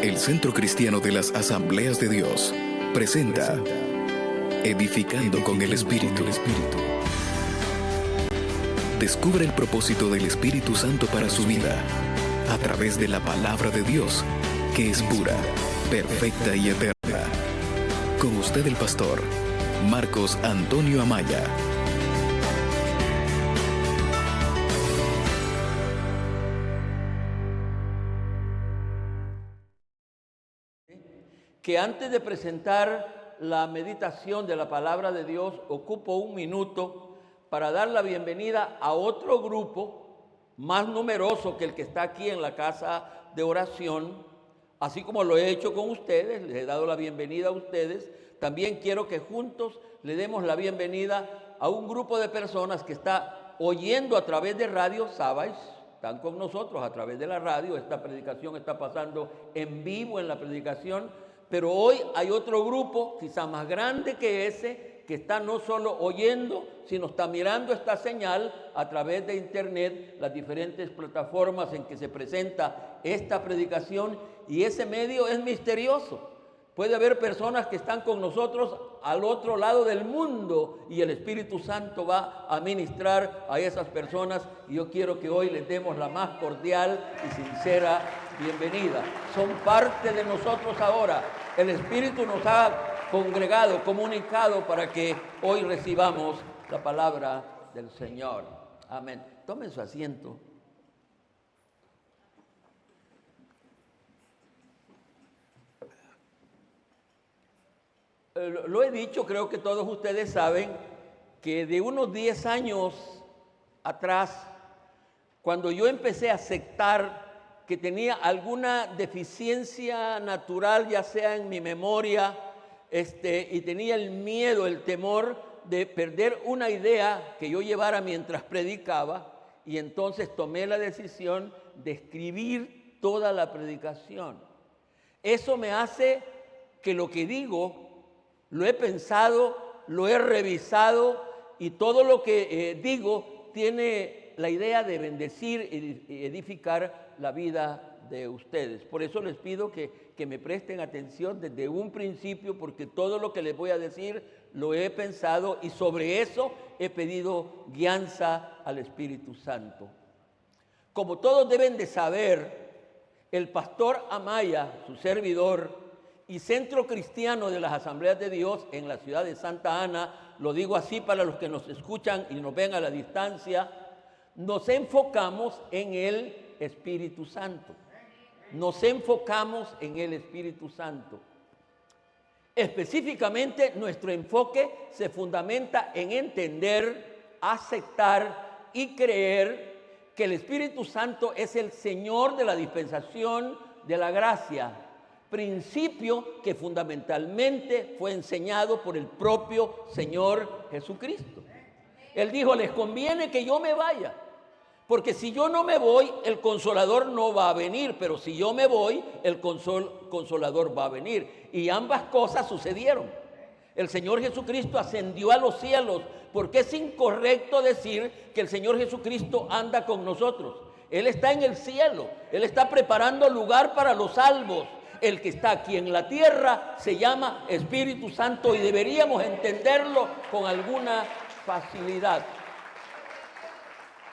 El Centro Cristiano de las Asambleas de Dios presenta Edificando con el Espíritu. Descubre el propósito del Espíritu Santo para su vida a través de la palabra de Dios, que es pura, perfecta y eterna. Con usted el pastor Marcos Antonio Amaya. Que antes de presentar la meditación de la palabra de Dios, ocupo un minuto para dar la bienvenida a otro grupo más numeroso que el que está aquí en la casa de oración. Así como lo he hecho con ustedes, les he dado la bienvenida a ustedes, también quiero que juntos le demos la bienvenida a un grupo de personas que está oyendo a través de Radio Sabáis. Están con nosotros a través de la radio. Esta predicación está pasando en vivo en la predicación. Pero hoy hay otro grupo, quizá más grande que ese, que está no solo oyendo, sino está mirando esta señal a través de internet, las diferentes plataformas en que se presenta esta predicación, y ese medio es misterioso. Puede haber personas que están con nosotros al otro lado del mundo y el Espíritu Santo va a ministrar a esas personas, y yo quiero que hoy les demos la más cordial y sincera bienvenida. Son parte de nosotros ahora. El Espíritu nos ha congregado, comunicado para que hoy recibamos la palabra del Señor. Amén. Tomen su asiento. Lo he dicho, creo que todos ustedes saben que de unos 10 años atrás, cuando yo empecé a aceptar que tenía alguna deficiencia natural, ya sea en mi memoria, y tenía el miedo, el temor de perder una idea que yo llevara mientras predicaba, y entonces tomé la decisión de escribir toda la predicación. Eso me hace que lo que digo, lo he pensado, lo he revisado, y todo lo que digo tiene la idea de bendecir y edificar la vida de ustedes. Por eso les pido que me presten atención desde un principio, porque todo lo que les voy a decir lo he pensado y sobre eso he pedido guianza al Espíritu Santo. Como todos deben de saber, el pastor Amaya, su servidor, y Centro Cristiano de las Asambleas de Dios en la ciudad de Santa Ana, lo digo así para los que nos escuchan y nos ven a la distancia, nos enfocamos en el Espíritu Santo. Nos enfocamos en el Espíritu Santo. Específicamente, nuestro enfoque se fundamenta en entender, aceptar y creer que el Espíritu Santo es el Señor de la dispensación de la gracia, principio que fundamentalmente fue enseñado por el propio Señor Jesucristo. Él dijo: les conviene que yo me vaya, porque si yo no me voy, el Consolador no va a venir, pero si yo me voy, el Consolador va a venir. Y ambas cosas sucedieron. El Señor Jesucristo ascendió a los cielos, porque es incorrecto decir que el Señor Jesucristo anda con nosotros. Él está en el cielo, Él está preparando lugar para los salvos. El que está aquí en la tierra se llama Espíritu Santo y deberíamos entenderlo con alguna facilidad.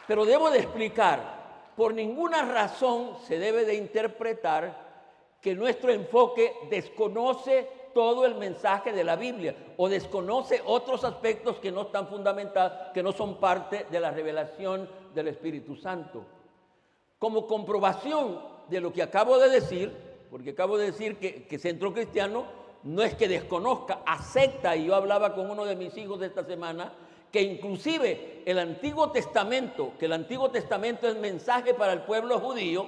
Pero debo de explicar, por ninguna razón se debe de interpretar que nuestro enfoque desconoce todo el mensaje de la Biblia o desconoce otros aspectos que no están fundamentados, que no son parte de la revelación del Espíritu Santo. Como comprobación de lo que acabo de decir, porque acabo de decir que Centro Cristiano no es que desconozca, acepta, y yo hablaba con uno de mis hijos de esta semana, que inclusive el Antiguo Testamento, que el Antiguo Testamento es mensaje para el pueblo judío,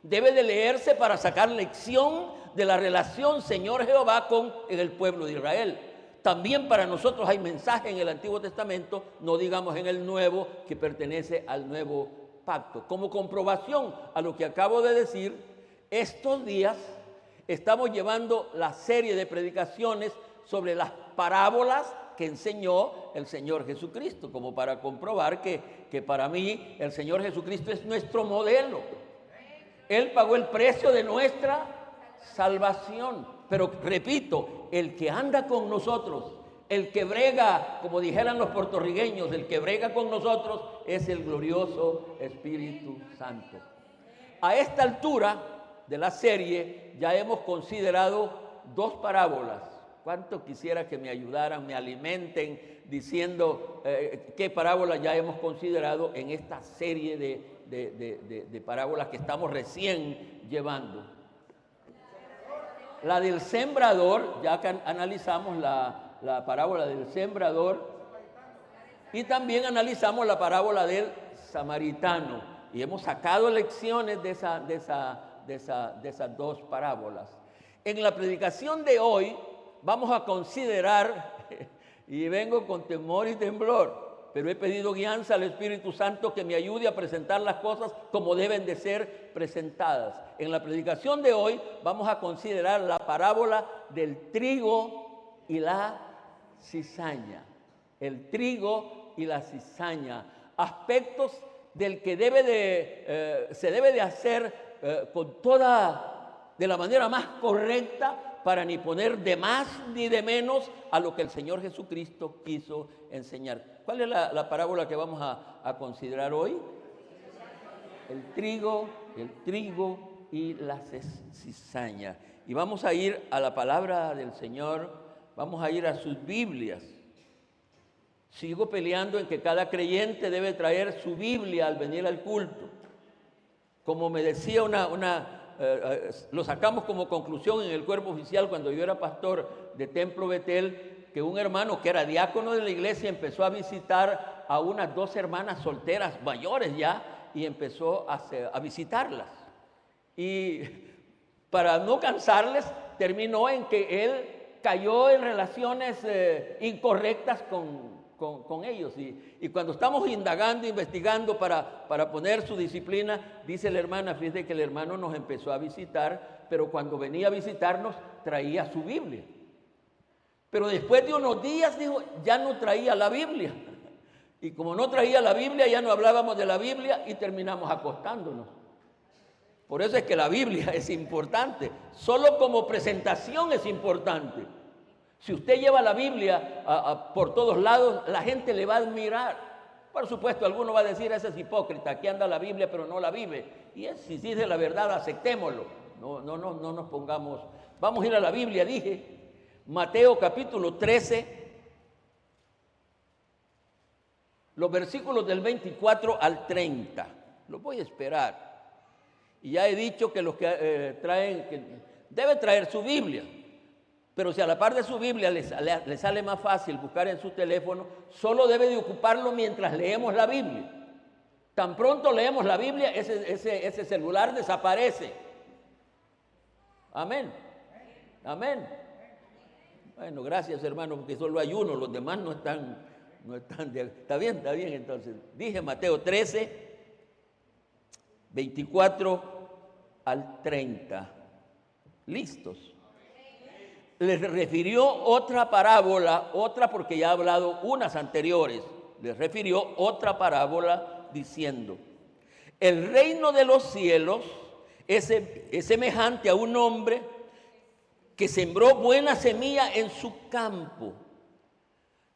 debe de leerse para sacar lección de la relación Señor Jehová con el pueblo de Israel. También para nosotros hay mensaje en el Antiguo Testamento, no digamos en el Nuevo, que pertenece al Nuevo Pacto. Como comprobación a lo que acabo de decir, estos días estamos llevando la serie de predicaciones sobre las parábolas que enseñó el Señor Jesucristo, como para comprobar que para mí el Señor Jesucristo es nuestro modelo. Él pagó el precio de nuestra salvación. Pero repito, el que anda con nosotros, el que brega, como dijeran los puertorriqueños, el que brega con nosotros es el glorioso Espíritu Santo. A esta altura de la serie ya hemos considerado 2 parábolas. ¿Cuánto quisiera que me ayudaran, me alimenten diciendo qué parábolas ya hemos considerado en esta serie de parábolas que estamos recién llevando? La del sembrador, ya que analizamos la parábola del sembrador, y también analizamos la parábola del samaritano, y hemos sacado lecciones de esas 2 parábolas. En la predicación de hoy vamos a considerar, y vengo con temor y temblor, pero he pedido guianza al Espíritu Santo que me ayude a presentar las cosas como deben de ser presentadas. En la predicación de hoy vamos a considerar la parábola del trigo y la cizaña. El trigo y la cizaña, aspectos del que se debe de hacer de la manera más correcta, para ni poner de más ni de menos a lo que el Señor Jesucristo quiso enseñar. ¿Cuál es la parábola que vamos a considerar hoy? El trigo y la cizaña. Y vamos a ir a la palabra del Señor, vamos a ir a sus Biblias. Sigo peleando en que cada creyente debe traer su Biblia al venir al culto. Como me decía lo sacamos como conclusión en el cuerpo oficial cuando yo era pastor de Templo Betel, que un hermano que era diácono de la iglesia empezó a visitar a unas 2 hermanas solteras mayores ya, y empezó a visitarlas. Y para no cansarles, terminó en que él cayó en relaciones incorrectas con ellos. Y cuando estamos indagando, investigando para poner su disciplina, dice la hermana, fíjate que el hermano nos empezó a visitar, pero cuando venía a visitarnos traía su Biblia. Pero después de unos días, dijo, ya no traía la Biblia. Y como no traía la Biblia, ya no hablábamos de la Biblia y terminamos acostándonos. Por eso es que la Biblia es importante. Solo como presentación es importante. Si usted lleva la Biblia por todos lados, la gente le va a admirar. Por supuesto, alguno va a decir, ese es hipócrita, aquí anda la Biblia pero no la vive. Y si dice la verdad, aceptémoslo. No nos pongamos. Vamos a ir a la Biblia, dije. Mateo capítulo 13, los versículos del 24 al 30. Los voy a esperar. Y ya he dicho que los que debe traer su Biblia. Pero si a la par de su Biblia le sale más fácil buscar en su teléfono, solo debe de ocuparlo mientras leemos la Biblia. Tan pronto leemos la Biblia, ese celular desaparece. Amén. Amén. Bueno, gracias hermano, porque solo hay uno, los demás no están está bien entonces. Dije Mateo 13, 24 al 30. ¿Listos? Les refirió otra parábola, porque ya ha hablado unas anteriores. Les refirió otra parábola diciendo: el reino de los cielos es semejante a un hombre que sembró buena semilla en su campo.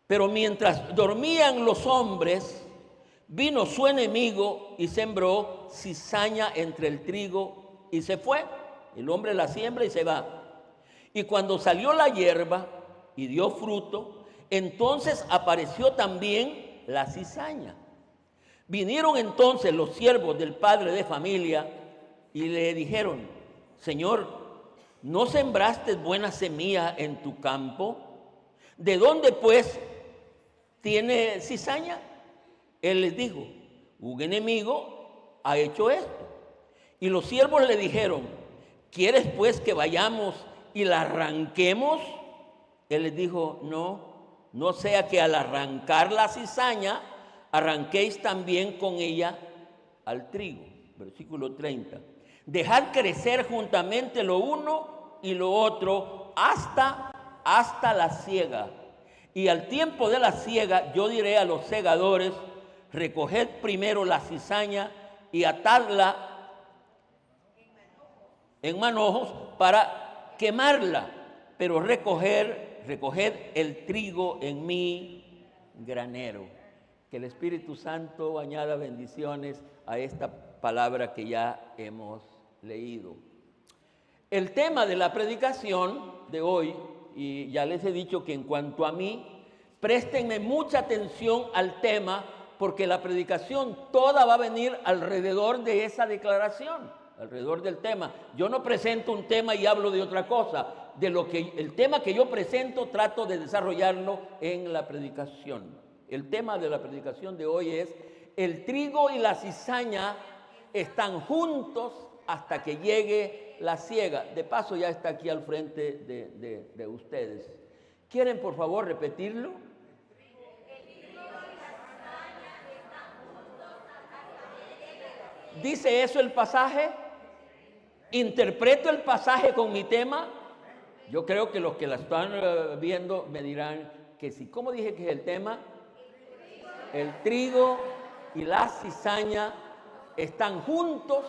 Pero mientras dormían los hombres, vino su enemigo y sembró cizaña entre el trigo y se fue. El hombre la siembra y se va. Y cuando salió la hierba y dio fruto, entonces apareció también la cizaña. Vinieron entonces los siervos del padre de familia y le dijeron: Señor, ¿no sembraste buena semilla en tu campo? ¿De dónde pues tiene cizaña? Él les dijo: un enemigo ha hecho esto. Y los siervos le dijeron: ¿quieres pues que vayamos y la arranquemos? Él les dijo: no sea que al arrancar la cizaña arranquéis también con ella al trigo. Versículo 30. Dejad crecer juntamente lo uno y lo otro hasta la siega. Y al tiempo de la siega yo diré a los segadores: recoged primero la cizaña y atadla en manojos para quemarla, pero recoged el trigo en mi granero. Que el Espíritu Santo añada bendiciones a esta palabra que ya hemos leído. El tema de la predicación de hoy, y ya les he dicho que en cuanto a mí, préstenme mucha atención al tema, porque la predicación toda va a venir alrededor de esa declaración, alrededor del tema. Yo no presento un tema y hablo de otra cosa. El tema que yo presento trato de desarrollarlo en la predicación. El tema de la predicación de hoy es: el trigo y la cizaña están juntos hasta que llegue la siega. De paso, ya está aquí al frente de ustedes. ¿Quieren, por favor, repetirlo? ¿Dice eso el pasaje? ¿Interpreto el pasaje con mi tema? Yo creo que los que la están viendo me dirán que sí. ¿Cómo dije que es el tema? El trigo y la cizaña están juntos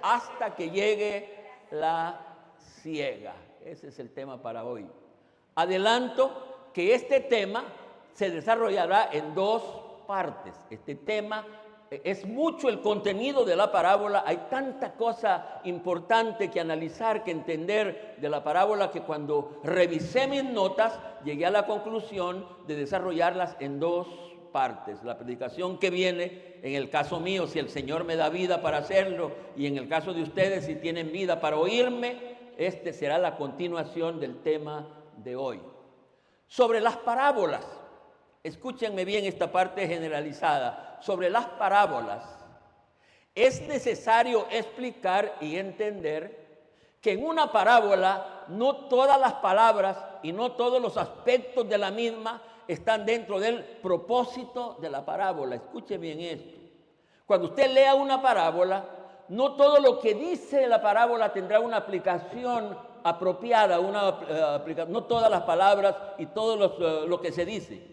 hasta que llegue la siega. Ese es el tema para hoy. Adelanto que este tema se desarrollará en dos partes. Este tema es mucho el contenido de la parábola. Hay tanta cosa importante que analizar, que entender de la parábola, que cuando revisé mis notas llegué a la conclusión de desarrollarlas en dos partes. La predicación que viene, en el caso mío, si el Señor me da vida para hacerlo, y en el caso de ustedes, si tienen vida para oírme, este será la continuación del tema de hoy. Sobre las parábolas, escúchenme bien esta parte generalizada. Sobre las parábolas, es necesario explicar y entender que en una parábola no todas las palabras y no todos los aspectos de la misma están dentro del propósito de la parábola. Escuche bien esto. Cuando usted lea una parábola, no todo lo que dice la parábola tendrá una aplicación apropiada, no todas las palabras y todo lo que se dice,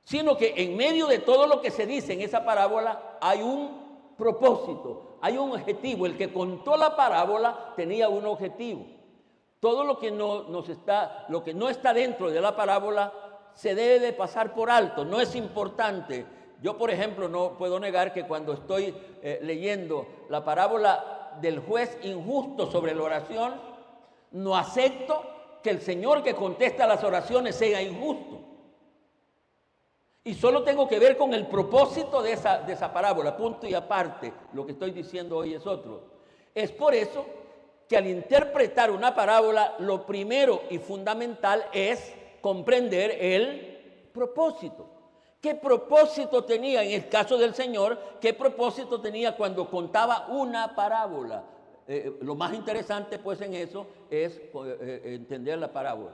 sino que en medio de todo lo que se dice en esa parábola hay un propósito, hay un objetivo. El que contó la parábola tenía un objetivo. Todo lo que no está dentro de la parábola se debe de pasar por alto, no es importante. Yo, por ejemplo, no puedo negar que cuando estoy leyendo la parábola del juez injusto sobre la oración, no acepto que el Señor que contesta las oraciones sea injusto. Y solo tengo que ver con el propósito de esa parábola, punto y aparte. Lo que estoy diciendo hoy es otro. Es por eso que al interpretar una parábola, lo primero y fundamental es comprender el propósito. ¿Qué propósito tenía en el caso del Señor? ¿Qué propósito tenía cuando contaba una parábola? Lo más interesante pues en eso es entender la parábola,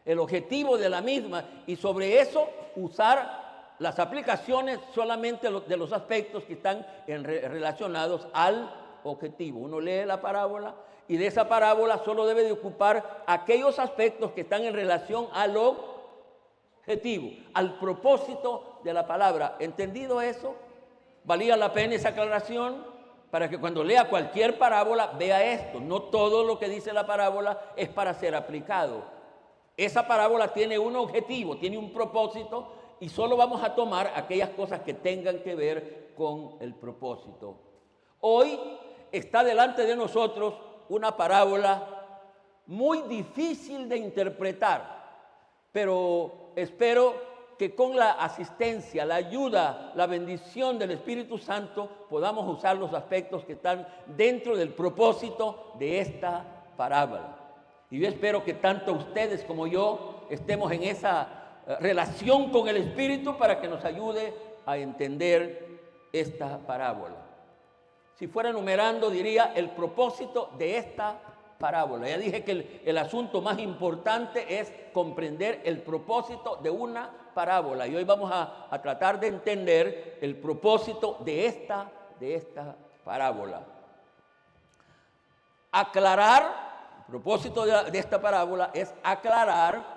el objetivo de la misma, y sobre eso usar las aplicaciones solamente de los aspectos que están relacionados al objetivo. Uno lee la parábola y de esa parábola solo debe de ocupar aquellos aspectos que están en relación al objetivo, al propósito de la palabra. ¿Entendido eso? ¿Valía la pena esa aclaración? Para que cuando lea cualquier parábola vea esto. No todo lo que dice la parábola es para ser aplicado. Esa parábola tiene un objetivo, tiene un propósito, y solo vamos a tomar aquellas cosas que tengan que ver con el propósito. Hoy está delante de nosotros una parábola muy difícil de interpretar, pero espero que con la asistencia, la ayuda, la bendición del Espíritu Santo podamos usar los aspectos que están dentro del propósito de esta parábola. Y yo espero que tanto ustedes como yo estemos en esa relación con el Espíritu para que nos ayude a entender esta parábola. Si fuera enumerando, diría el propósito de esta parábola. Ya dije que el asunto más importante es comprender el propósito de una parábola. Y hoy vamos a tratar de entender el propósito de esta parábola. Aclarar, el propósito de esta parábola es aclarar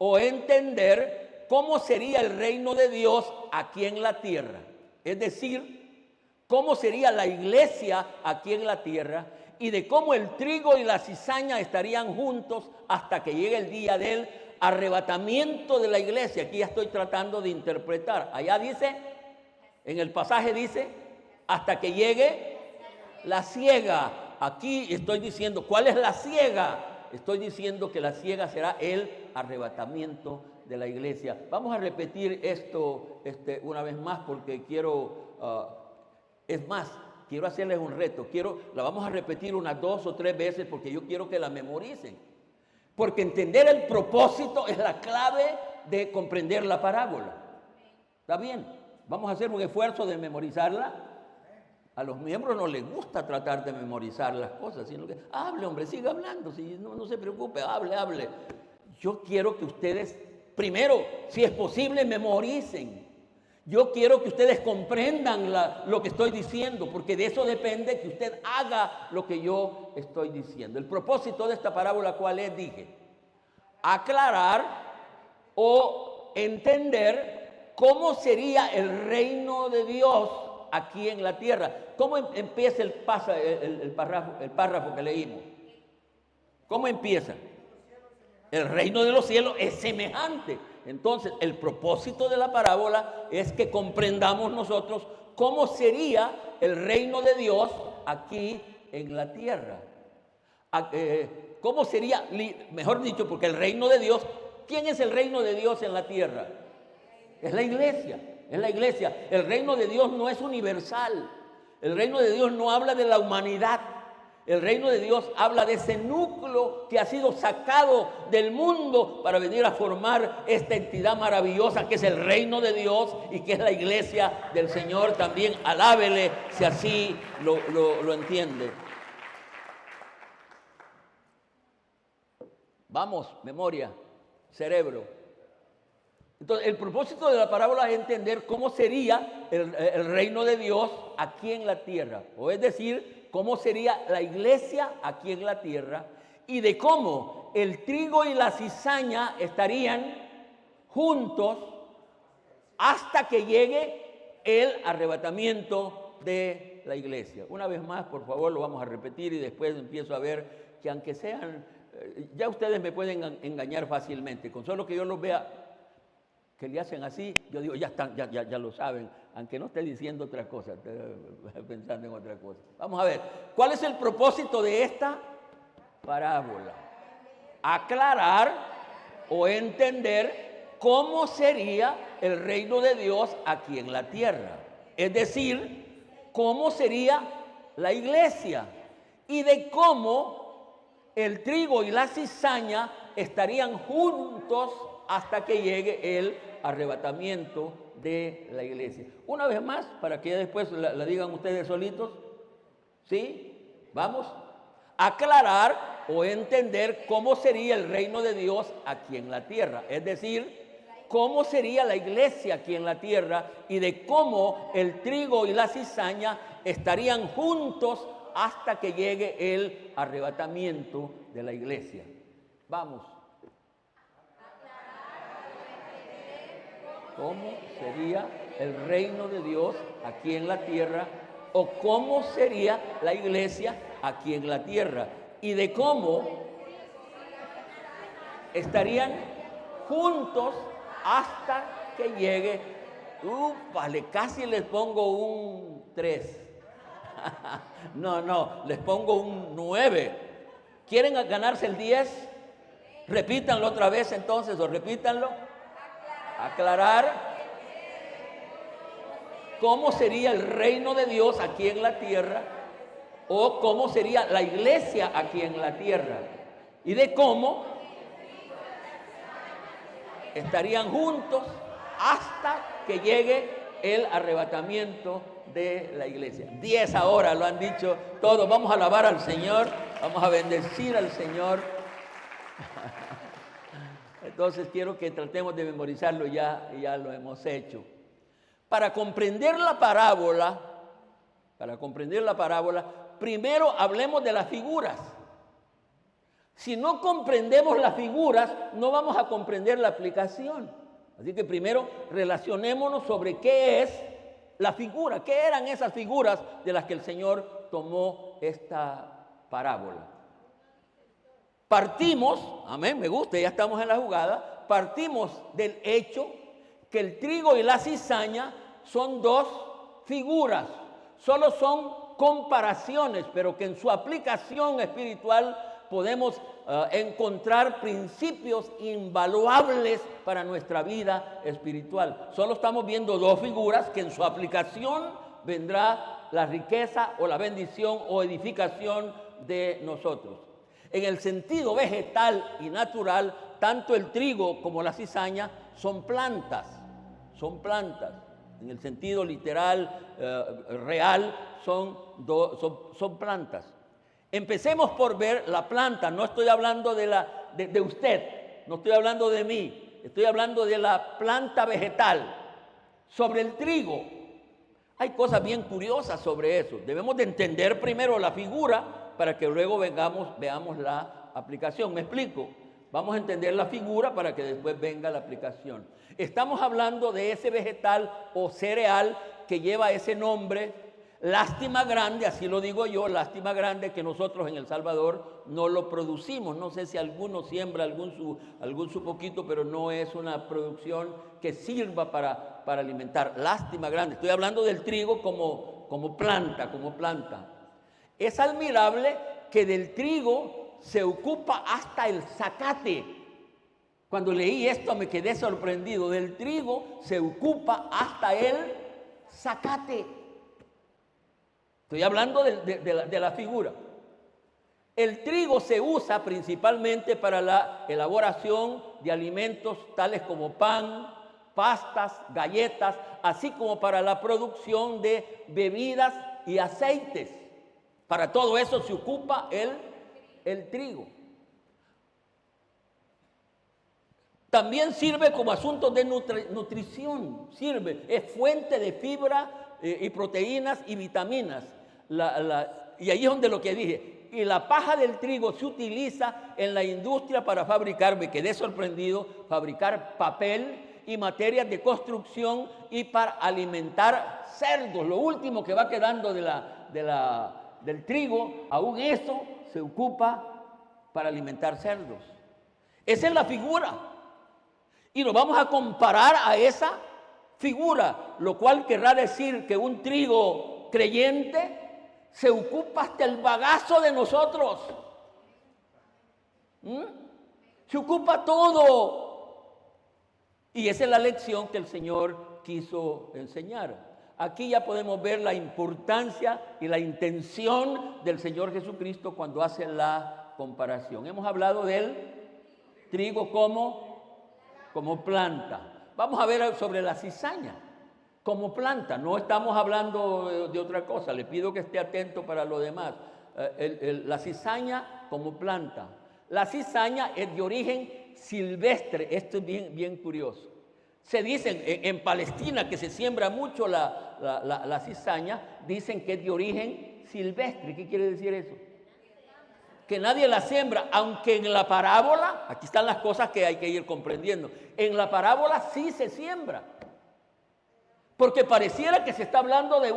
o entender cómo sería el reino de Dios aquí en la tierra. Es decir, cómo sería la iglesia aquí en la tierra y de cómo el trigo y la cizaña estarían juntos hasta que llegue el día del arrebatamiento de la iglesia. Aquí ya estoy tratando de interpretar. Allá dice, en el pasaje dice, hasta que llegue la siega. Aquí estoy diciendo, ¿cuál es la siega? Estoy diciendo que la siega será el arrebatamiento de la iglesia. Vamos a repetir esto una vez más porque quiero, es más, quiero hacerles un reto. La vamos a repetir unas 2 o 3 veces porque yo quiero que la memoricen. Porque entender el propósito es la clave de comprender la parábola. ¿Está bien? Vamos a hacer un esfuerzo de memorizarla. A los miembros no les gusta tratar de memorizar las cosas, sino que hable, hombre, siga hablando, no se preocupe, hable. Yo quiero que ustedes, primero, si es posible, memoricen. Yo quiero que ustedes comprendan lo que estoy diciendo, porque de eso depende que usted haga lo que yo estoy diciendo. El propósito de esta parábola, ¿cuál es? Dije, aclarar o entender cómo sería el reino de Dios aquí en la tierra. ¿Cómo empieza el párrafo que leímos? ¿Cómo empieza? El reino de los cielos es semejante. Entonces, el propósito de la parábola es que comprendamos nosotros cómo sería el reino de Dios aquí en la tierra. ¿Cómo sería, mejor dicho, porque el reino de Dios, ¿quién es el reino de Dios en la tierra? Es la iglesia. Es la iglesia. El reino de Dios no es universal. El reino de Dios no habla de la humanidad. El reino de Dios habla de ese núcleo que ha sido sacado del mundo para venir a formar esta entidad maravillosa que es el reino de Dios y que es la iglesia del Señor. También alábele si así lo entiende. Vamos, memoria, cerebro. Entonces, el propósito de la parábola es entender cómo sería el reino de Dios aquí en la tierra. O es decir, cómo sería la iglesia aquí en la tierra y de cómo el trigo y la cizaña estarían juntos hasta que llegue el arrebatamiento de la iglesia. Una vez más, por favor, lo vamos a repetir y después empiezo a ver que aunque sean, ya ustedes me pueden engañar fácilmente. Con solo que yo los vea que le hacen así, yo digo, ya lo saben, aunque no esté diciendo otra cosa, esté pensando en otra cosa. Vamos a ver, ¿cuál es el propósito de esta parábola? Aclarar o entender cómo sería el reino de Dios aquí en la tierra. Es decir, cómo sería la iglesia y de cómo el trigo y la cizaña estarían juntos hasta que llegue el arrebatamiento de la iglesia. Una vez más, para que ya después la digan ustedes solitos. ¿Sí? Vamos. Aclarar o entender cómo sería el reino de Dios aquí en la tierra. Es decir, cómo sería la iglesia aquí en la tierra y de cómo el trigo y la cizaña estarían juntos hasta que llegue el arrebatamiento de la iglesia. Vamos. ¿Cómo sería el reino de Dios aquí en la tierra? ¿O cómo sería la iglesia aquí en la tierra? Y de cómo estarían juntos hasta que llegue. Vale, casi les pongo un 3. No, les pongo un 9. ¿Quieren ganarse el 10? Repítanlo otra vez entonces, o repítanlo. Aclarar cómo sería el reino de Dios aquí en la tierra o cómo sería la iglesia aquí en la tierra y de cómo estarían juntos hasta que llegue el arrebatamiento de la iglesia. 10 ahora lo han dicho todos. Vamos a alabar al Señor, vamos a bendecir al Señor. Entonces quiero que tratemos de memorizarlo, ya lo hemos hecho. Para comprender la parábola, primero hablemos de las figuras. Si no comprendemos las figuras, no vamos a comprender la aplicación. Así que primero relacionémonos sobre qué es la figura, qué eran esas figuras de las que el Señor tomó esta parábola. Partimos, amén, me gusta, ya estamos en la jugada, partimos del hecho que el trigo y la cizaña son dos figuras, solo son comparaciones, pero que en su aplicación espiritual podemos encontrar principios invaluables para nuestra vida espiritual. Solo estamos viendo dos figuras que en su aplicación vendrá la riqueza o la bendición o edificación de nosotros. En el sentido vegetal y natural, tanto el trigo como la cizaña son plantas. En el sentido literal, real, son plantas. Empecemos por ver la planta. No estoy hablando de usted, no estoy hablando de mí, estoy hablando de la planta vegetal. Sobre el trigo, hay cosas bien curiosas sobre eso. Debemos de entender primero la figura para que luego veamos la aplicación. ¿Me explico? Vamos a entender la figura para que después venga la aplicación. Estamos hablando de ese vegetal o cereal que lleva ese nombre, lástima grande, así lo digo yo, lástima grande, que nosotros en El Salvador no lo producimos. No sé si alguno siembra algún su poquito, pero no es una producción que sirva para alimentar. Lástima grande. Estoy hablando del trigo como planta. Es admirable que del trigo se ocupa hasta el zacate. Cuando leí esto me quedé sorprendido. Del trigo se ocupa hasta el zacate. Estoy hablando de la figura. El trigo se usa principalmente para la elaboración de alimentos tales como pan, pastas, galletas, así como para la producción de bebidas y aceites. Para todo eso se ocupa el trigo. También sirve como asunto de nutrición, es fuente de fibra y proteínas y vitaminas. Y ahí es donde lo que dije, y la paja del trigo se utiliza en la industria para fabricar, me quedé sorprendido, fabricar papel y materias de construcción y para alimentar cerdos. Lo último que va quedando del trigo, aún eso se ocupa para alimentar cerdos. Esa es la figura. Y nos vamos a comparar a esa figura, lo cual querrá decir que un trigo creyente se ocupa hasta el bagazo de nosotros. Se ocupa todo. Y esa es la lección que el Señor quiso enseñar. Aquí ya podemos ver la importancia y la intención del Señor Jesucristo cuando hace la comparación. Hemos hablado del trigo como planta. Vamos a ver sobre la cizaña como planta. No estamos hablando de otra cosa. Le pido que esté atento para lo demás. La cizaña como planta. La cizaña es de origen silvestre. Esto es bien curioso. Se dicen en Palestina que se siembra mucho la cizaña, dicen que es de origen silvestre. ¿Qué quiere decir eso? Que nadie la siembra, aunque en la parábola, aquí están las cosas que hay que ir comprendiendo, en la parábola sí se siembra, porque pareciera que se está hablando de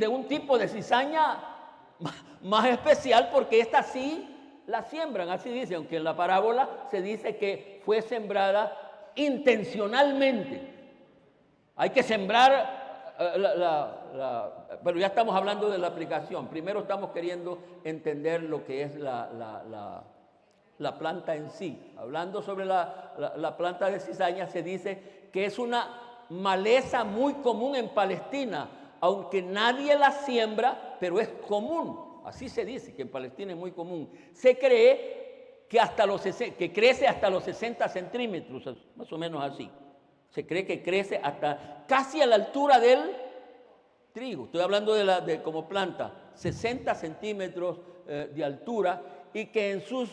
un tipo de cizaña más especial, porque esta sí la siembran, así dice, aunque en la parábola se dice que fue sembrada intencionalmente. Hay que sembrar pero ya estamos hablando de la aplicación. Primero estamos queriendo entender lo que es la planta en sí. Hablando sobre la planta de cizaña, se dice que es una maleza muy común en Palestina, aunque nadie la siembra, pero es común. Así se dice, que en Palestina es muy común. Se cree que crece hasta los 60 centímetros, más o menos así. Se cree que crece hasta casi a la altura del trigo. Estoy hablando de como planta, 60 centímetros de altura, y que en su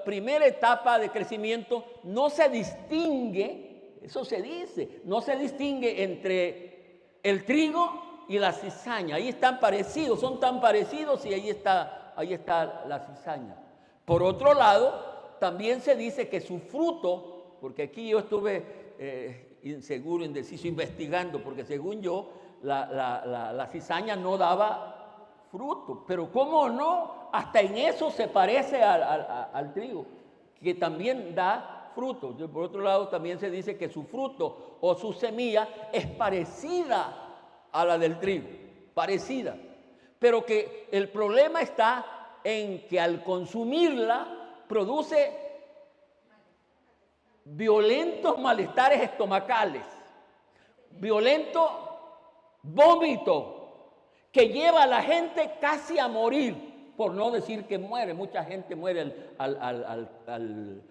primera etapa de crecimiento no se distingue, eso se dice, no se distingue entre el trigo y la cizaña. Ahí están parecidos, son tan parecidos, y ahí está la cizaña. Por otro lado, también se dice que su fruto, porque aquí yo estuve inseguro, indeciso, investigando, porque según yo, la cizaña no daba fruto. Pero ¿cómo no? Hasta en eso se parece al trigo, que también da fruto. Por otro lado, también se dice que su fruto o su semilla es parecida a la del trigo, parecida. Pero que el problema está en que al consumirla produce violentos malestares estomacales, violento vómito, que lleva a la gente casi a morir, por no decir que muere. Mucha gente muere al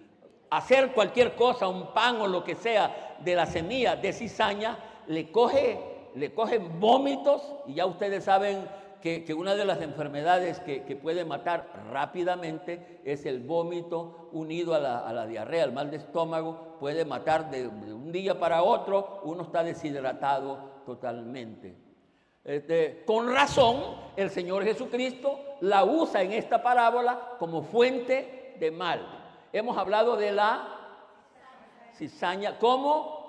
hacer cualquier cosa, un pan o lo que sea, de la semilla de cizaña, le cogen vómitos, y ya ustedes saben que una de las enfermedades que puede matar rápidamente es el vómito unido a la diarrea, el mal de estómago. Puede matar de un día para otro, uno está deshidratado totalmente. Con razón, el Señor Jesucristo la usa en esta parábola como fuente de mal. Hemos hablado de la cizaña como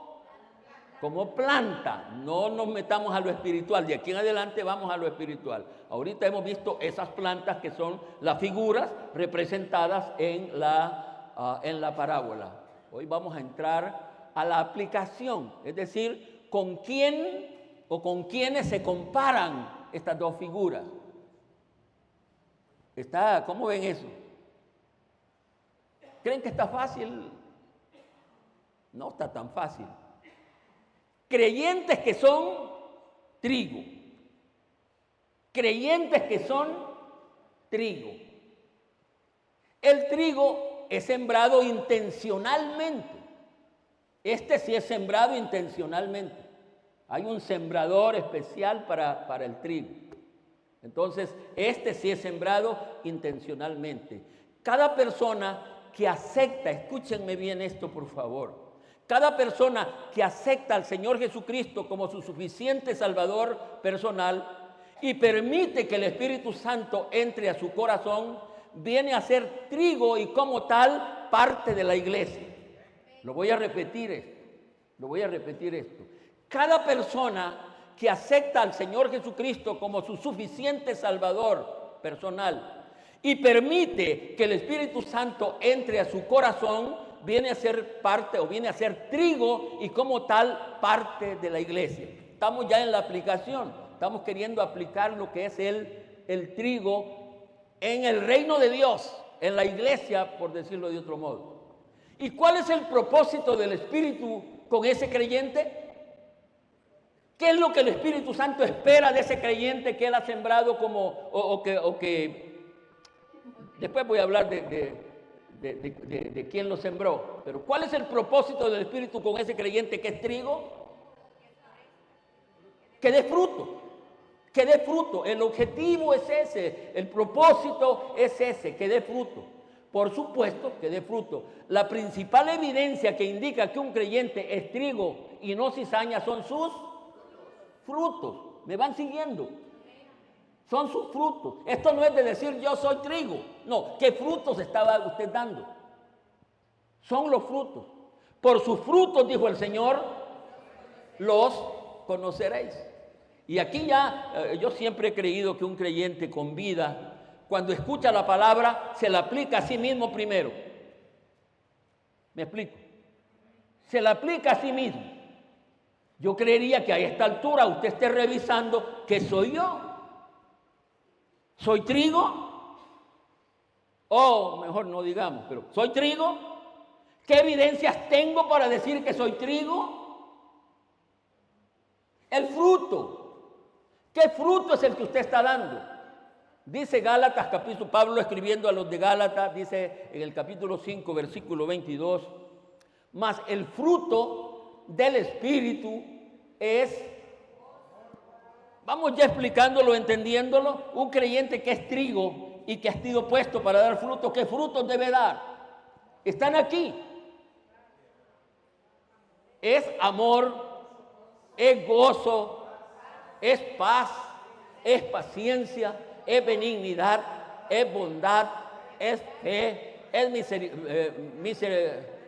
planta. No nos metamos a lo espiritual. De aquí en adelante vamos a lo espiritual. Ahorita hemos visto esas plantas que son las figuras representadas en la parábola. Hoy vamos a entrar a la aplicación, es decir, con quién o con quiénes se comparan estas dos figuras. ¿Cómo ven eso? ¿Creen que está fácil? No está tan fácil. Creyentes que son trigo. Creyentes que son trigo. El trigo es sembrado intencionalmente. Este sí es sembrado intencionalmente. Hay un sembrador especial para el trigo. Entonces, este sí es sembrado intencionalmente. Cada persona que acepta, escúchenme bien esto por favor, cada persona que acepta al Señor Jesucristo como su suficiente Salvador personal y permite que el Espíritu Santo entre a su corazón, viene a ser trigo y como tal parte de la iglesia. Lo voy a repetir esto. Cada persona que acepta al Señor Jesucristo como su suficiente Salvador personal y permite que el Espíritu Santo entre a su corazón, viene a ser parte o viene a ser trigo y como tal parte de la iglesia. Estamos ya en la aplicación, estamos queriendo aplicar lo que es el trigo en el reino de Dios, en la iglesia, por decirlo de otro modo. ¿Y cuál es el propósito del Espíritu con ese creyente? ¿Qué es lo que el Espíritu Santo espera de ese creyente que Él ha sembrado que después voy a hablar de quién lo sembró? Pero ¿cuál es el propósito del Espíritu con ese creyente que es trigo? Que dé fruto. Que dé fruto. El objetivo es ese. El propósito es ese, que dé fruto. Por supuesto que dé fruto. La principal evidencia que indica que un creyente es trigo y no cizaña son sus frutos. ¿Me van siguiendo? Son sus frutos. Esto no es de decir yo soy trigo. No, ¿qué frutos estaba usted dando? Son los frutos. Por sus frutos, dijo el Señor, los conoceréis. Y aquí yo siempre he creído que un creyente con vida, cuando escucha la palabra, se la aplica a sí mismo primero. ¿Me explico? Se la aplica a sí mismo. Yo creería que a esta altura usted esté revisando ¿qué soy yo? ¿Soy trigo? O mejor no digamos, pero ¿soy trigo? ¿Qué evidencias tengo para decir que soy trigo? El fruto. ¿Qué fruto es el que usted está dando? Dice Gálatas, Pablo escribiendo a los de Gálatas, dice en el capítulo 5, versículo 22, mas el fruto del Espíritu es, vamos ya explicándolo, entendiéndolo, un creyente que es trigo y que ha sido puesto para dar fruto, ¿qué frutos debe dar? Están aquí. Es amor, es gozo, es paz, es paciencia, es benignidad, es bondad, es fe, es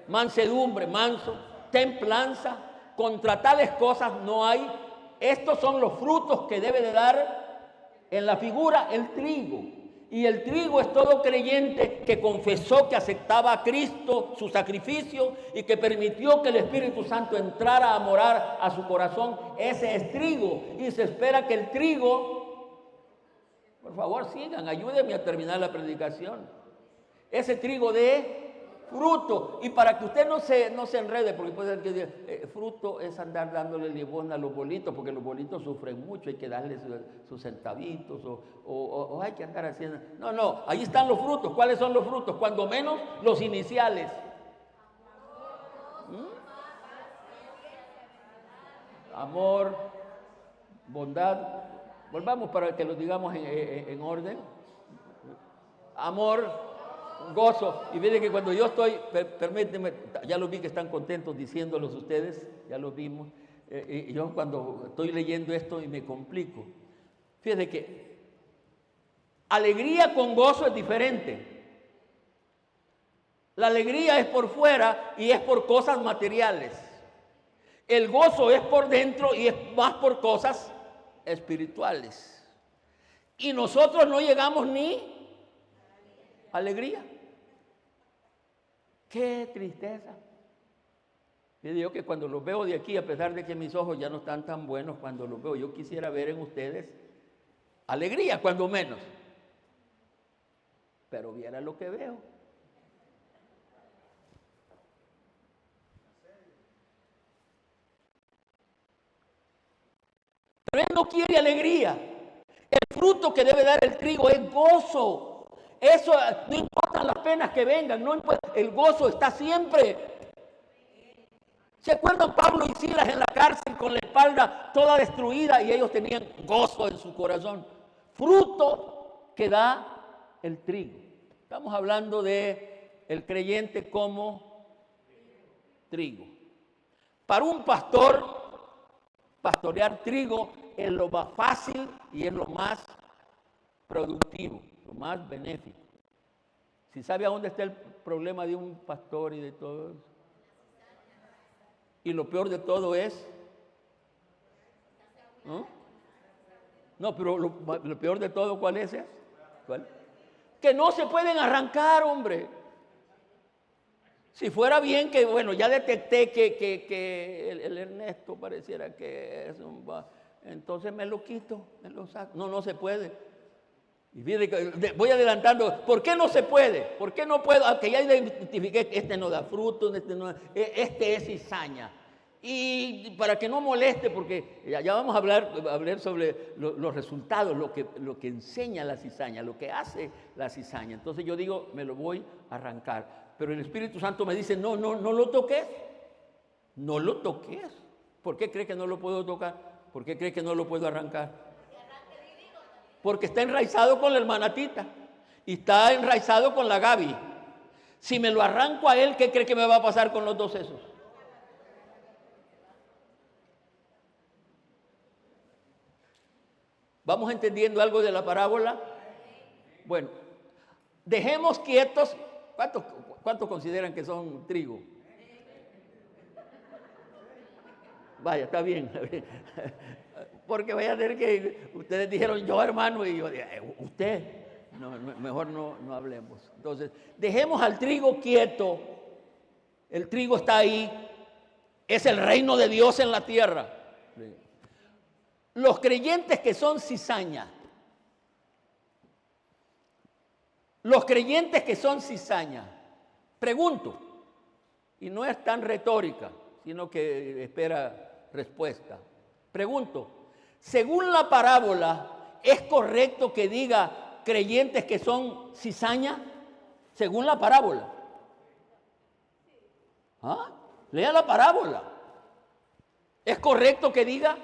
mansedumbre, manso, templanza. Contra tales cosas no hay. Estos son los frutos que debe de dar En la figura, el trigo. Y el trigo es todo creyente que confesó que aceptaba a Cristo, su sacrificio, y que permitió que el Espíritu Santo entrara a morar a su corazón. Ese es trigo. Y se espera que el trigo, por favor sigan, ayúdenme a terminar la predicación. Ese trigo de fruto. Y para que usted no se enrede, porque puede ser que diga, fruto es andar dándole limosna a los bolitos, porque los bolitos sufren mucho, hay que darles sus centavitos o hay que andar haciendo. No, ahí están los frutos. ¿Cuáles son los frutos? Cuando menos los iniciales. Amor, bondad. Volvamos para que lo digamos en orden. Amor, gozo. Y miren que cuando yo estoy, permíteme, ya lo vi que están contentos diciéndolos ustedes, ya lo vimos. Y yo cuando estoy leyendo esto y me complico. Fíjense que alegría con gozo es diferente. La alegría es por fuera y es por cosas materiales. El gozo es por dentro y es más por cosas espirituales. Y nosotros no llegamos ni a alegría. ¡Qué tristeza! Yo digo que cuando los veo de aquí, a pesar de que mis ojos ya no están tan buenos, cuando los veo, yo quisiera ver en ustedes alegría, cuando menos. Pero viera lo que veo. Pero él no quiere alegría. El fruto que debe dar el trigo es gozo. Eso no importa las penas que vengan, no importa, el gozo está siempre. ¿Se acuerdan Pablo y Silas en la cárcel con la espalda toda destruida y ellos tenían gozo en su corazón? Fruto que da el trigo. Estamos hablando de el creyente como trigo. Para un pastor, pastorear trigo es lo más fácil y es lo más productivo, lo más benéfico. ¿Si sabe a dónde está el problema de un pastor y de todo eso? Y lo peor de todo es, no, pero lo peor de todo, ¿cuál es? ¿Cuál? Que no se pueden arrancar, hombre. Si fuera bien que, bueno, ya detecté que el Ernesto pareciera que es un... Entonces me lo quito, me lo saco. No se puede. Y voy adelantando. ¿Por qué no se puede? ¿Por qué no puedo? Aunque ya identifiqué que este no da fruto, este es cizaña. Y para que no moleste, porque ya vamos a hablar sobre los resultados, lo que enseña la cizaña, lo que hace la cizaña. Entonces yo digo, me lo voy a arrancar. Pero el Espíritu Santo me dice, no lo toques. No lo toques. ¿Por qué cree que no lo puedo tocar? ¿Por qué cree que no lo puedo arrancar? Porque está enraizado con la hermanatita y está enraizado con la Gaby. Si me lo arranco a él, ¿qué cree que me va a pasar con los dos esos? ¿Vamos entendiendo algo de la parábola? Bueno, dejemos quietos. ¿Cuántos consideran que son trigo? Vaya, está bien. Porque vaya a ser que ustedes dijeron yo, hermano, y yo dije, usted. No, mejor no hablemos. Entonces, dejemos al trigo quieto. El trigo está ahí. Es el reino de Dios en la tierra. Los creyentes que son cizaña. Los creyentes que son cizaña. Pregunto, y no es tan retórica, sino que espera respuesta. Pregunto, según la parábola, ¿es correcto que diga creyentes que son cizaña? Según la parábola. ¿Ah? Lea la parábola. ¿Es correcto que diga?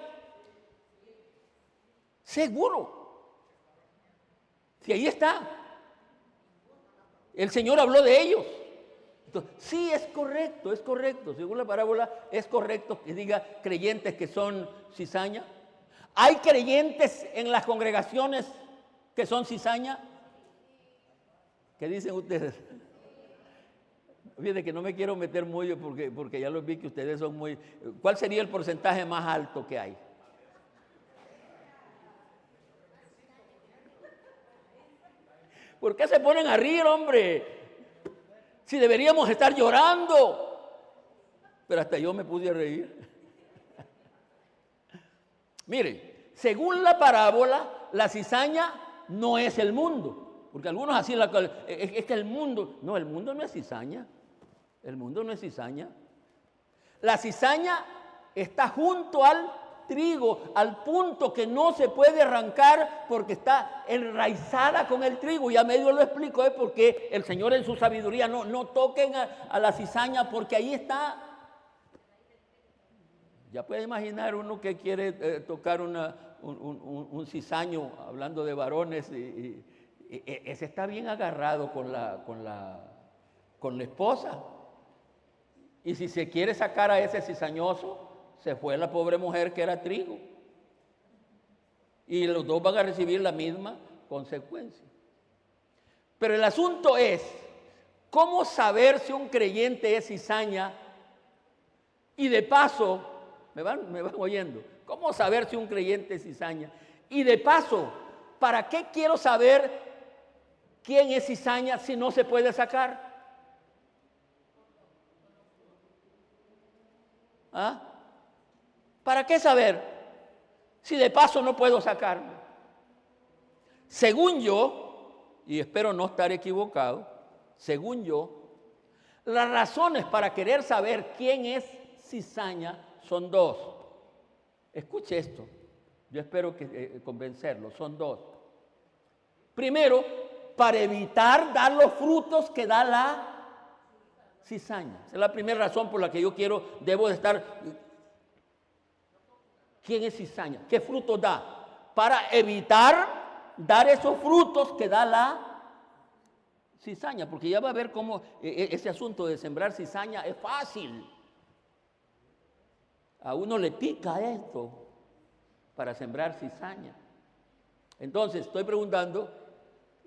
Seguro. Si ahí está. El Señor habló de ellos. Entonces, sí, es correcto. Según la parábola, es correcto que diga creyentes que son cizaña. ¿Hay creyentes en las congregaciones que son cizaña? ¿Qué dicen ustedes? Fíjense que no me quiero meter muy porque ya los vi que ustedes son muy... ¿Cuál sería el porcentaje más alto que hay? ¿Por qué se ponen a reír, hombre? Si deberíamos estar llorando. Pero hasta yo me pude reír. Mire, según la parábola, la cizaña no es el mundo. Porque algunos así, es que el mundo no es cizaña. El mundo no es cizaña. La cizaña está junto al trigo, al punto que no se puede arrancar porque está enraizada con el trigo. Ya medio lo explico, porque el Señor en su sabiduría no toquen a la cizaña porque ahí está. Ya puede imaginar uno que quiere tocar un cizaño, hablando de varones, y ese está bien agarrado con la esposa. Y si se quiere sacar a ese cizañoso, se fue la pobre mujer que era trigo. Y los dos van a recibir la misma consecuencia. Pero el asunto es, ¿cómo saber si un creyente es cizaña? Y de paso, ¿me van oyendo? ¿Cómo saber si un creyente es cizaña? Y de paso, ¿para qué quiero saber quién es cizaña si no se puede sacar? ¿Ah? ¿Para qué saber si de paso no puedo sacarme? Según yo, y espero no estar equivocado, según yo, las razones para querer saber quién es cizaña son dos. Escuche esto, yo espero convencerlo, son dos. Primero, para evitar dar los frutos que da la cizaña. Esa es la primera razón por la que yo debo de estar. ¿Quién es cizaña? ¿Qué frutos da? Para evitar dar esos frutos que da la cizaña, porque ya va a ver cómo ese asunto de sembrar cizaña es fácil. A uno le pica esto para sembrar cizaña. Entonces, estoy preguntando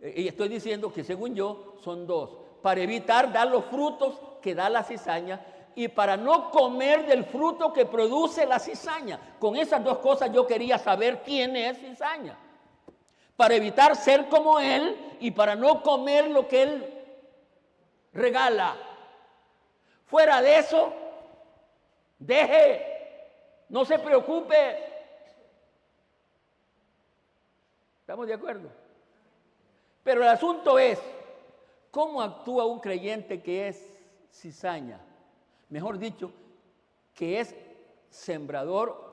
y estoy diciendo que según yo son dos. Para evitar dar los frutos que da la cizaña y para no comer del fruto que produce la cizaña. Con esas dos cosas yo quería saber quién es cizaña. Para evitar ser como él y para no comer lo que él regala. Fuera de eso, no se preocupe. ¿Estamos de acuerdo? Pero el asunto es, ¿cómo actúa un creyente que es cizaña? Mejor dicho, que es sembrador.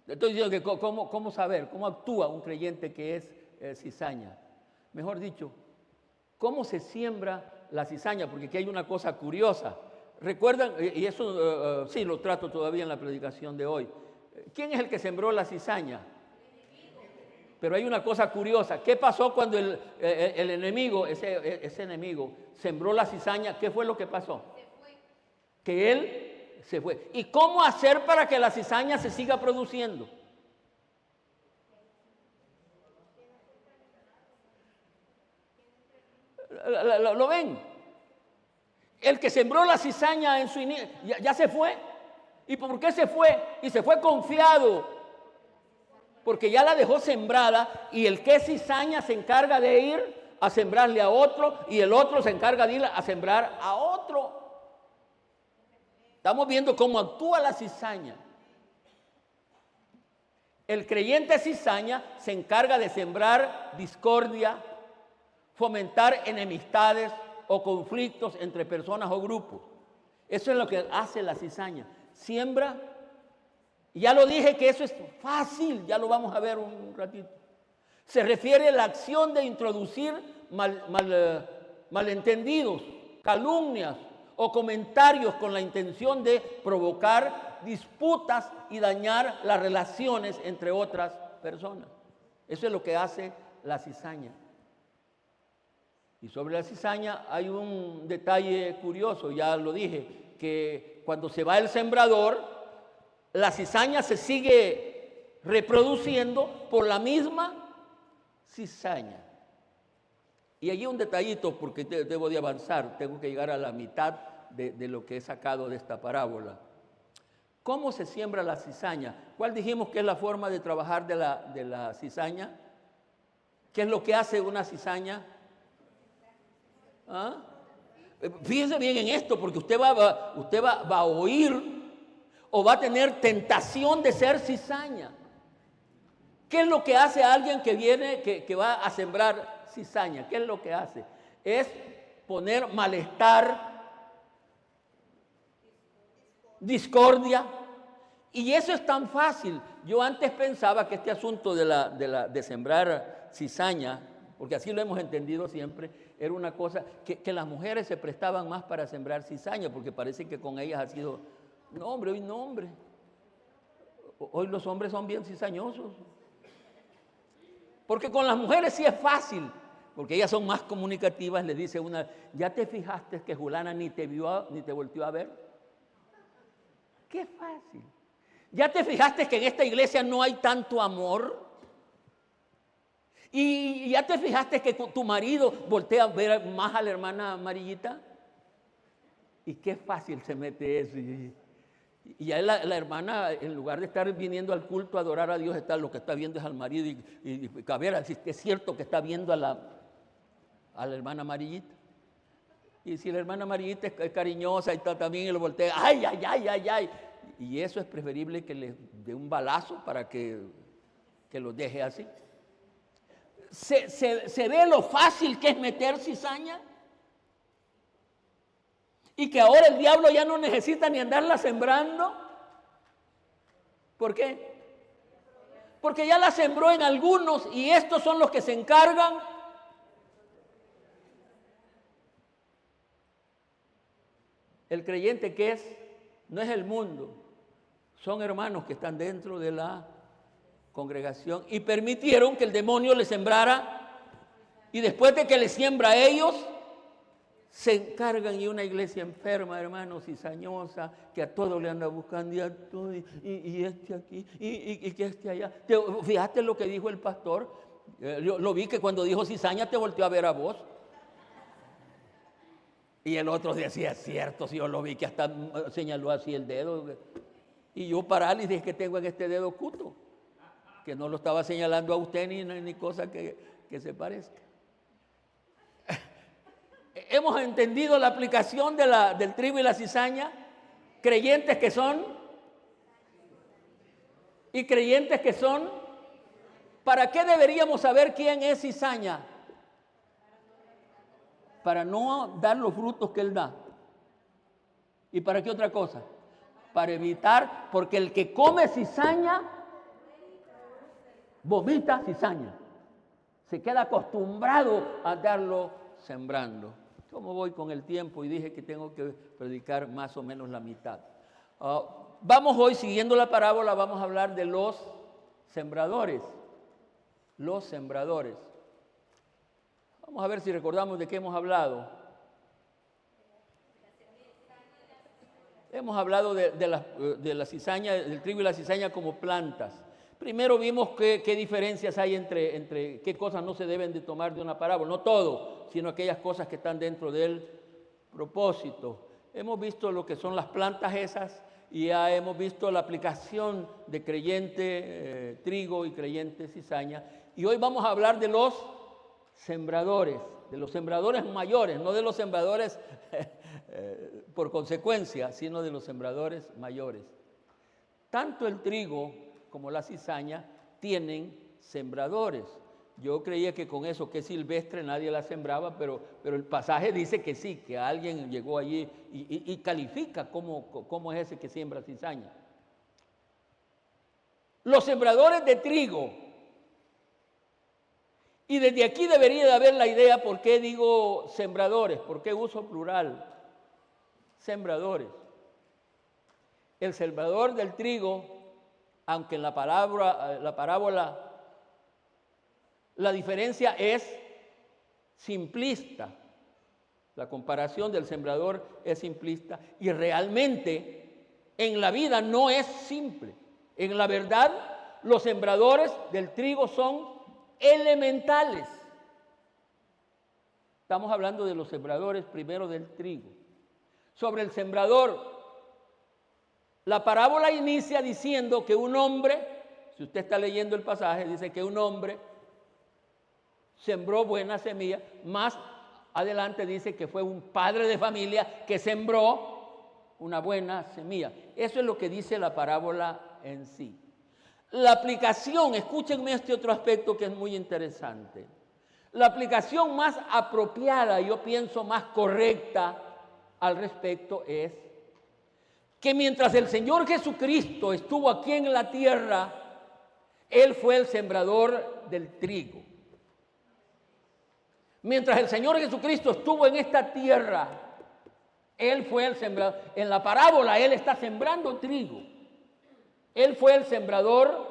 Estoy diciendo que ¿cómo saber? ¿Cómo actúa un creyente que es cizaña? Mejor dicho, ¿cómo se siembra la cizaña? Porque aquí hay una cosa curiosa. ¿Recuerdan? Y eso sí lo trato todavía en la predicación de hoy. ¿Quién es el que sembró la cizaña? Pero hay una cosa curiosa. ¿Qué pasó cuando el enemigo, ese enemigo, sembró la cizaña? ¿Qué fue lo que pasó? Se fue. Que él se fue. ¿Y cómo hacer para que la cizaña se siga produciendo? ¿Lo ven? El que sembró la cizaña en su inicio, ya se fue. ¿Y por qué se fue? Y se fue confiado. Porque ya la dejó sembrada y el que es cizaña se encarga de ir a sembrarle a otro y el otro se encarga de ir a sembrar a otro. Estamos viendo cómo actúa la cizaña. El creyente cizaña se encarga de sembrar discordia, fomentar enemistades o conflictos entre personas o grupos. Eso es lo que hace la cizaña. Siembra. Y ya lo dije que eso es fácil, ya lo vamos a ver un ratito. Se refiere a la acción de introducir malentendidos, calumnias o comentarios con la intención de provocar disputas y dañar las relaciones entre otras personas. Eso es lo que hace la cizaña. Y sobre la cizaña hay un detalle curioso, ya lo dije, que cuando se va el sembrador, la cizaña se sigue reproduciendo por la misma cizaña. Y allí un detallito, porque debo de avanzar, tengo que llegar a la mitad de lo que he sacado de esta parábola. ¿Cómo se siembra la cizaña? ¿Cuál dijimos que es la forma de trabajar de la cizaña? ¿Qué es lo que hace una cizaña? ¿Ah? Fíjese bien en esto, porque usted va a oír o va a tener tentación de ser cizaña. ¿Qué es lo que hace alguien que viene, que va a sembrar cizaña? ¿Qué es lo que hace? Es poner malestar, discordia. Y eso es tan fácil. Yo antes pensaba que este asunto de sembrar cizaña, porque así lo hemos entendido siempre, era una cosa que las mujeres se prestaban más para sembrar cizaña, porque parece que con ellas ha sido, no hombre, hoy no hombre. Hoy los hombres son bien cizañosos. Porque con las mujeres sí es fácil, porque ellas son más comunicativas. Le dice una, ¿ya te fijaste que Julana ni te vio ni te volteó a ver? Qué fácil. ¿Ya te fijaste que en esta iglesia no hay tanto amor? ¿Y ya te fijaste que tu marido voltea a ver más a la hermana amarillita? Y qué fácil se mete eso. Y ya la hermana, en lugar de estar viniendo al culto a adorar a Dios, lo que está viendo es al marido. Y a ver, si es cierto que está viendo a la hermana amarillita. Y si la hermana amarillita es cariñosa y está también, y lo voltea, ¡ay, ay, ay, ay, ay! Y eso es preferible que le dé un balazo para que lo deje así. ¿Se ve lo fácil que es meter cizaña? Y que ahora el diablo ya no necesita ni andarla sembrando. ¿Por qué? Porque ya la sembró en algunos y estos son los que se encargan. El creyente que es, no es el mundo, son hermanos que están dentro de la congregación y permitieron que el demonio les sembrara, y después de que les siembra a ellos, se encargan. Y una iglesia enferma, hermanos, cizañosa, que a todo le anda buscando, y este aquí, y que este allá. ¿Fijaste lo que dijo el pastor? Yo lo vi que cuando dijo cizaña te volteó a ver a vos. Y el otro decía, es cierto, si yo lo vi que hasta señaló así el dedo. Y yo parálisis que tengo en este dedo cuto, que no lo estaba señalando a usted ni cosa que se parezca. Hemos entendido la aplicación del trigo y la cizaña, creyentes que son y creyentes que son. ¿Para qué deberíamos saber quién es cizaña? Para no dar los frutos que él da. ¿Y para qué otra cosa? Para evitar, porque el que come cizaña, vomita cizaña. Se queda acostumbrado a darlo sembrando. ¿Cómo voy con el tiempo? Y dije que tengo que predicar más o menos la mitad. Vamos hoy, siguiendo la parábola, vamos a hablar de los sembradores. Los sembradores. Vamos a ver si recordamos de qué hemos hablado. Hemos hablado de la cizaña, del trigo y la cizaña como plantas. Primero vimos qué diferencias hay entre qué cosas no se deben de tomar de una parábola. No todo, sino aquellas cosas que están dentro del propósito. Hemos visto lo que son las plantas esas y ya hemos visto la aplicación de creyente trigo y creyente cizaña. Y hoy vamos a hablar de los sembradores mayores, no de los sembradores por consecuencia, sino de los sembradores mayores. Tanto el trigo como la cizaña tienen sembradores. Yo creía que con eso que es silvestre nadie la sembraba, pero el pasaje dice que sí, que alguien llegó allí y califica cómo es ese que siembra cizaña. Los sembradores de trigo. Y desde aquí debería de haber la idea por qué digo sembradores, por qué uso plural. Sembradores. El sembrador del trigo, aunque en la parábola la diferencia es simplista, la comparación del sembrador es simplista y realmente en la vida no es simple. En la verdad, los sembradores del trigo son elementales. Estamos hablando de los sembradores primero del trigo. Sobre el sembrador, la parábola inicia diciendo que un hombre, si usted está leyendo el pasaje, dice que un hombre sembró buena semilla. Más adelante dice que fue un padre de familia que sembró una buena semilla. Eso es lo que dice la parábola en sí. La aplicación, escúchenme este otro aspecto que es muy interesante. La aplicación más apropiada, yo pienso más correcta al respecto es que mientras el Señor Jesucristo estuvo aquí en la tierra, Él fue el sembrador del trigo. Mientras el Señor Jesucristo estuvo en esta tierra, Él fue el sembrador. En la parábola Él está sembrando trigo. Él fue el sembrador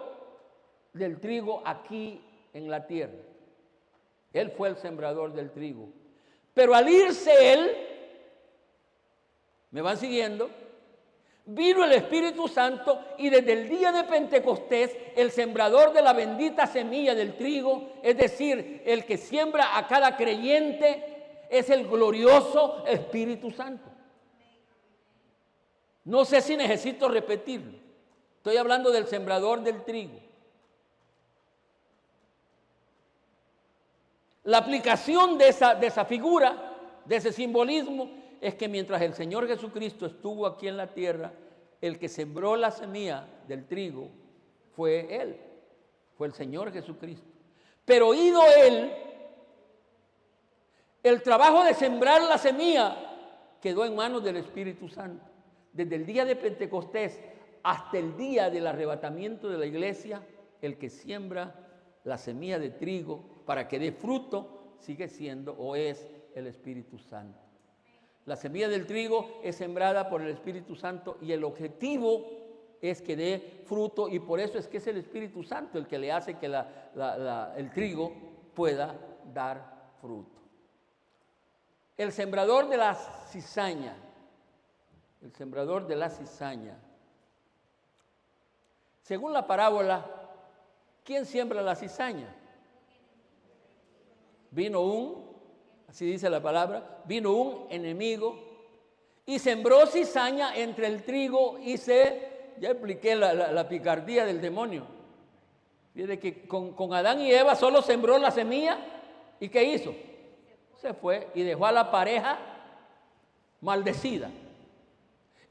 del trigo aquí en la tierra. Él fue el sembrador del trigo. Pero al irse Él, ¿me van siguiendo? Vino el Espíritu Santo y desde el día de Pentecostés, el sembrador de la bendita semilla del trigo, es decir, el que siembra a cada creyente, es el glorioso Espíritu Santo. No sé si necesito repetirlo. Estoy hablando del sembrador del trigo. La aplicación de esa figura, de ese simbolismo, es que mientras el Señor Jesucristo estuvo aquí en la tierra, el que sembró la semilla del trigo fue Él, fue el Señor Jesucristo. Pero ido Él, el trabajo de sembrar la semilla quedó en manos del Espíritu Santo. Desde el día de Pentecostés hasta el día del arrebatamiento de la iglesia, el que siembra la semilla de trigo para que dé fruto sigue siendo o es el Espíritu Santo. La semilla del trigo es sembrada por el Espíritu Santo y el objetivo es que dé fruto, y por eso es que es el Espíritu Santo el que le hace que el trigo pueda dar fruto. El sembrador de la cizaña, el sembrador de la cizaña. Según la parábola, ¿quién siembra la cizaña? Así dice la palabra, vino un enemigo y sembró cizaña entre el trigo y ya expliqué la picardía del demonio. Fíjate que con Adán y Eva solo sembró la semilla y ¿qué hizo? Se fue y dejó a la pareja maldecida.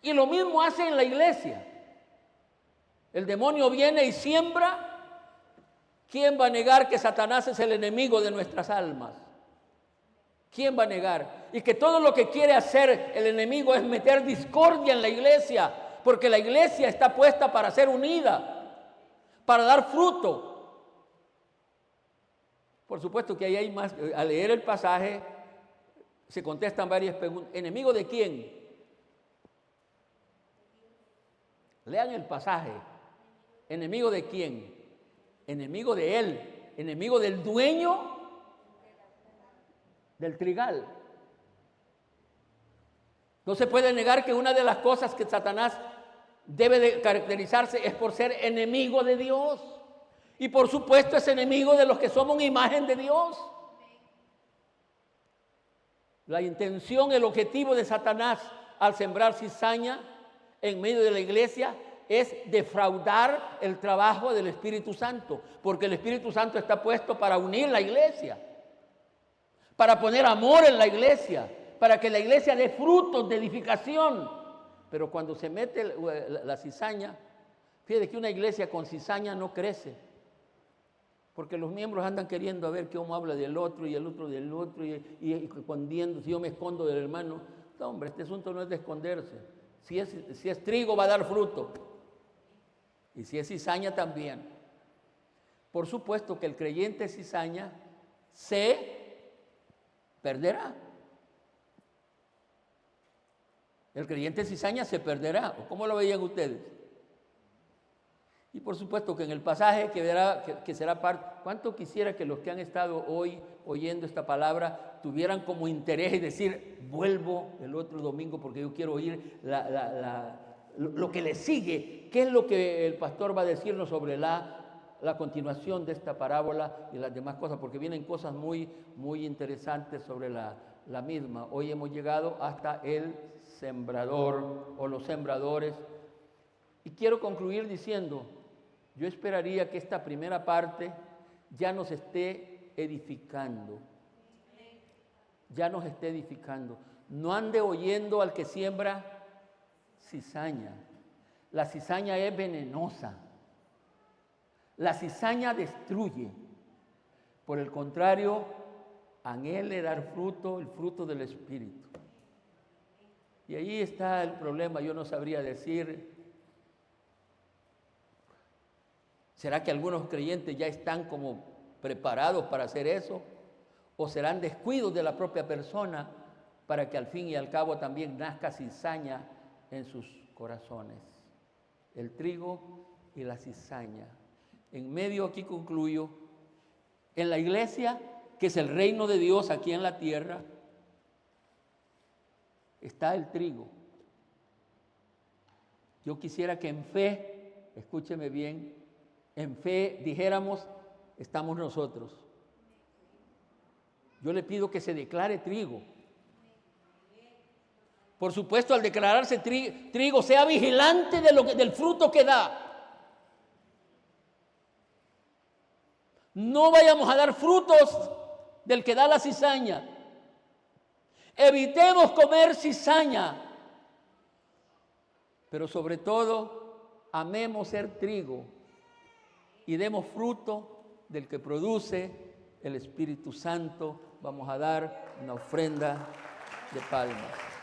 Y lo mismo hace en la iglesia. El demonio viene y siembra. ¿Quién va a negar que Satanás es el enemigo de nuestras almas? ¿Quién va a negar? Y que todo lo que quiere hacer el enemigo es meter discordia en la iglesia, porque la iglesia está puesta para ser unida, para dar fruto. Por supuesto que ahí hay más. Al leer el pasaje se contestan varias preguntas. ¿Enemigo de quién? Lean el pasaje. ¿Enemigo de quién? Enemigo de él, enemigo del dueño del trigal. No se puede negar que una de las cosas que Satanás debe de caracterizarse es por ser enemigo de Dios. Y por supuesto es enemigo de los que somos imagen de Dios. La intención, el objetivo de Satanás al sembrar cizaña en medio de la iglesia es defraudar el trabajo del Espíritu Santo, porque el Espíritu Santo está puesto para unir la iglesia, para poner amor en la iglesia, para que la iglesia dé frutos de edificación. Pero cuando se mete la cizaña, fíjate que una iglesia con cizaña no crece, porque los miembros andan queriendo a ver que uno habla del otro y el otro del otro y escondiendo. Si yo me escondo del hermano, no, hombre, este asunto no es de esconderse. Si es trigo va a dar fruto. Y si es cizaña también. Por supuesto que el creyente cizaña se perderá. El creyente cizaña se perderá. ¿O cómo lo veían ustedes? Y por supuesto que en el pasaje que será parte, ¿cuánto quisiera que los que han estado hoy oyendo esta palabra tuvieran como interés y decir, vuelvo el otro domingo porque yo quiero oír lo que le sigue? ¿Qué es lo que el pastor va a decirnos sobre la continuación de esta parábola y las demás cosas? Porque vienen cosas muy, muy interesantes sobre la misma. Hoy hemos llegado hasta el sembrador o los sembradores. Y quiero concluir diciendo, yo esperaría que esta primera parte ya nos esté edificando. Ya nos está edificando. No ande oyendo al que siembra cizaña. La cizaña es venenosa. La cizaña destruye. Por el contrario, anhele dar fruto, el fruto del Espíritu. Y ahí está el problema. Yo no sabría decir, ¿será que algunos creyentes ya están como preparados para hacer eso? ¿O serán descuidos de la propia persona para que al fin y al cabo también nazca cizaña en sus corazones? El trigo y la cizaña. En medio, aquí concluyo, en la iglesia, que es el reino de Dios aquí en la tierra, está el trigo. Yo quisiera que en fe, escúcheme bien, en fe dijéramos, estamos nosotros. Yo le pido que se declare trigo. Por supuesto, al declararse trigo, sea vigilante del fruto que da. No vayamos a dar frutos del que da la cizaña. Evitemos comer cizaña. Pero sobre todo, amemos ser trigo y demos fruto del que produce el Espíritu Santo. Vamos a dar una ofrenda de palmas.